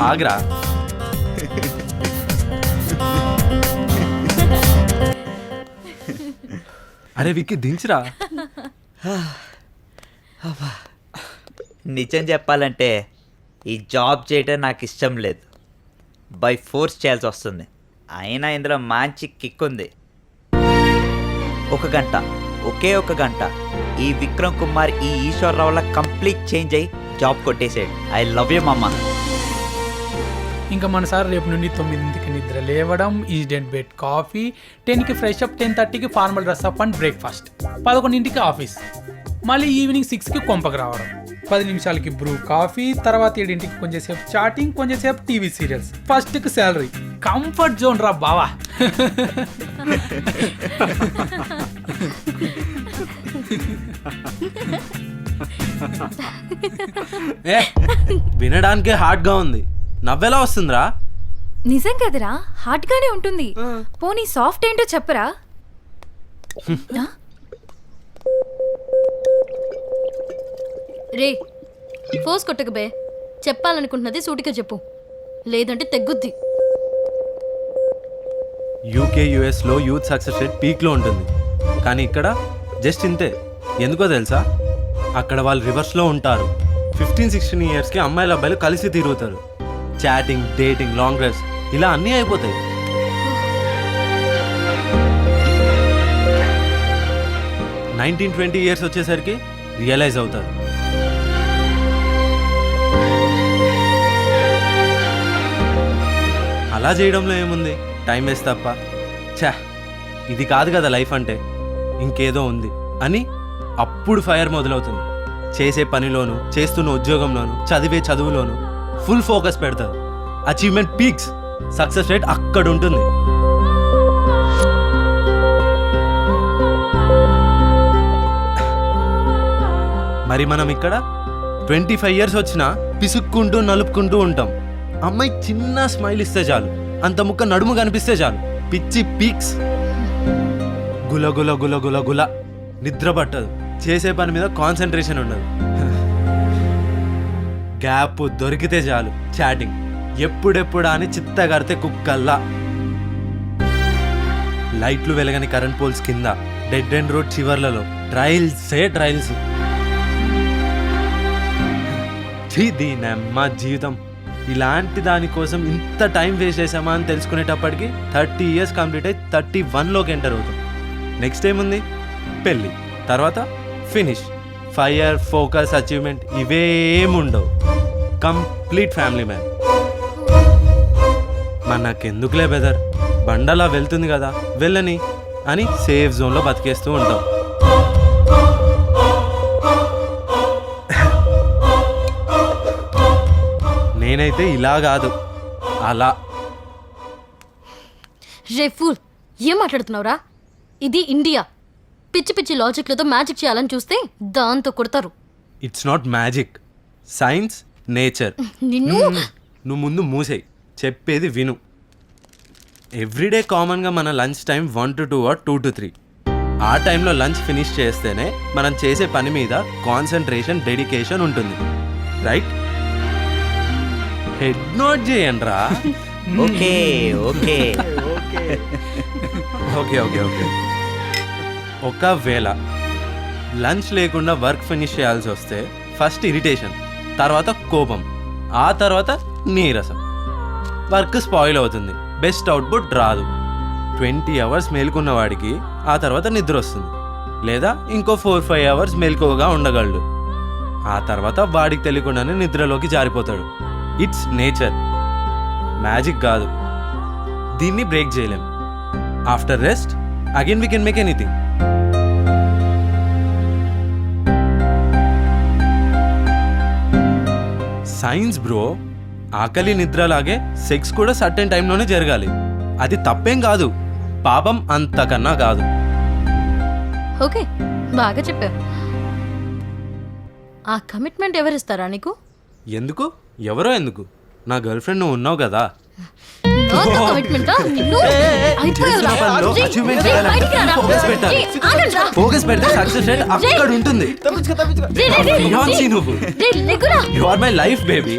ఆగ్రా. అరే విక్కీ దించురా. నిజం చెప్పాలంటే ఈ జాబ్ చేయడం నాకు ఇష్టం లేదు, బై ఫోర్స్ చేయాల్సి వస్తుంది. అయినా ఇందులో మంచి కిక్ ఉంది. 1 గంట, ఒకే 1 గంట ఈ విక్రమ్ కుమార్ ఈ ఈశ్వర్రావులా కంప్లీట్ చేంజ్ అయ్యి జాబ్ కొట్టేసాడు. ఐ లవ్ యూ మమ్మ. ఇంకా మన సార్ రేపు నుండి 9కి నిద్ర లేవడం, ఈస్టెంట్ బెడ్ కాఫీ, 10కి ఫ్రెష్ అప్, 10:30కి formal dress up and breakfast, 11కి ఆఫీస్, మళ్ళీ ఈవినింగ్ 6కి కొంపకు రావడం, 10 నిమిషాలకి బ్రూ కాఫీ, తర్వాత 7కి కొంచెంసేపు చాటింగ్, కొంచెంసేపు టీవీ సీరియల్స్, ఫస్ట్కి శాలరీ. కంఫర్ట్ జోన్ రా బావా. వినడానికే హార్డ్ గా ఉంది, నవ్వెలా వస్తుందిరా? నిజం కదరా, హార్ట్ గానే ఉంటుంది. పోనీ సాఫ్ట్ ఏంటో చెప్పరా? రే ఫోర్స్ కొట్టకు బే, చెప్పాలనుకుంటున్నది సూటిగా చెప్పు, లేదంటే తెగ్గుద్ది. యూకే యుఎస్లో యూత్ సక్సెస్ రేట్ పీక్లో ఉంటుంది, కానీ ఇక్కడ జస్ట్ ఇంతే. ఎందుకో తెలుసా? అక్కడ వాళ్ళు రివర్స్లో ఉంటారు. 15-16 ఇయర్స్కి అమ్మాయిలు అబ్బాయిలు కలిసి తిరుగుతారు. చాటింగ్, డేటింగ్, లాంగ్ డ్రైవ్స్ ఇలా అన్నీ అయిపోతాయి. 19-20 ఇయర్స్ వచ్చేసరికి రియలైజ్ అవుతారు. అలా చేయడంలో ఏముంది, టైం వేస్ట్ తప్ప. ఛా, ఇది కాదు కదా లైఫ్ అంటే, ఇంకేదో ఉంది అని అప్పుడు ఫైర్ మొదలవుతుంది. చేసే పనిలోను, చేస్తున్న ఉద్యోగంలోను, చదివే చదువులోను ఫుల్ ఫోకస్ పెడతారు. అచీవ్మెంట్ పీక్స్, సక్సెస్ రేట్ అక్కడ ఉంటుంది. మరి మనం ఇక్కడ 25 ఇయర్స్ వచ్చినా పిసుక్కుంటూ నలుపుకుంటూ ఉంటాం. అమ్మాయి చిన్న స్మైల్ ఇస్తే చాలు, అంత ముక్క నడుము కనిపిస్తే చాలు, పిచ్చి పీక్స్. గుల గుల గుల గుల గుల, నిద్ర పట్టదు, చేసే పని మీద కాన్సన్ట్రేషన్ ఉండదు. గ్యాప్ దొరికితే చాలు చాటింగ్, ఎప్పుడెప్పుడా అని చిత్తగడితే కుక్కల్లా. లైట్లు వెలగని కరెంట్ పోల్స్ కింద, డెడ్ ఎండ్ రోడ్ చివర్లలో ట్రయల్స్. దీనమ్మ జీవితం, ఇలాంటి దానికోసం ఇంత టైం వేస్ట్ చేసామా అని తెలుసుకునేటప్పటికి 30 ఇయర్స్ కంప్లీట్ అయ్యి 31లోకి ఎంటర్ అవుతాం. నెక్స్ట్ ఏముంది? పెళ్ళి, తర్వాత ఫినిష్. ఫైర్, ఫోకస్, అచీవ్మెంట్ ఇవేముండవు. Complete family man. మనకెందుకులే బెదర్, బండలా వెళ్తుంది కదా వెళ్ళని అని సేఫ్ జోన్లో బతికేస్తూ ఉంటాం. నేనైతే ఇలా కాదు, అలా. రే ఫూల్, ఏం మాట్లాడుతున్నావురా? ఇది ఇండియా. పిచ్చి పిచ్చి లాజిక్లతో మ్యాజిక్ చేయాలని చూస్తే దాంతో కొడతారు. It's not magic, science, nature. నిన్ను నువ్వు ముందు మూసేయి, చెప్పేది విను. ఎవ్రీడే కామన్గా మన lunch time 1 to 2 or 2 to 3. ఆ టైంలో లంచ్ ఫినిష్ చేస్తేనే మనం చేసే పని మీద కాన్సన్ట్రేషన్, డెడికేషన్ ఉంటుంది, రైట్? హెడ్ నోట్ చేయండి రా. Okay okay okay okay okay. ఒకవేళ లంచ్ లేకుండా వర్క్ ఫినిష్ చేయాల్సి వస్తే ఫస్ట్ ఇరిటేషన్, తర్వాత కోపం, ఆ తర్వాత నీరసం. వర్క్ స్పాయిల్ అవుతుంది, బెస్ట్ అవుట్పుట్ రాదు. 20 అవర్స్ మేల్కున్న వాడికి ఆ తర్వాత నిద్ర వస్తుంది, లేదా ఇంకో 4-5 అవర్స్ మేల్కోగా ఉండగలడు. ఆ తర్వాత వాడికి తెలియకుండానే నిద్రలోకి జారిపోతాడు. ఇట్స్ నేచర్, మ్యాజిక్ కాదు. దీన్ని బ్రేక్ చేయలేం. After rest again we can make anything. Science bro. ఆకలి నిద్రలాగే సెక్స్ కూడా సర్టెన్ టైంలోనే జరగాలి. అది తప్పేం కాదు, పాపం అంతకన్నా కాదు. ఓకే, బాగా చెప్పావు. ఆ కమిట్మెంట్ ఎవరిస్తారా నీకు? ఎందుకు? ఎవరో ఎందుకు? నా గర్ల్ ఫ్రెండ్ నువ్వు ఉన్నావు కదా. నాతో కమిట్మెంట్ నిన్ను అయిపోయావురా. పనిలో రేయ్, achievement రేయ్, చేయాలంటే బయటికి రారా. focus పెట్టాలి. రేయ్, ఆగండ్రా. ఫోకస్ పెడితే సక్సెస్ రేట్ అక్కడ ఉంటుంది. రేయ్, రేయ్, రేయ్, Beyonce రేయ్. నువ్వు. రేయ్, లెగురా. You are my life baby.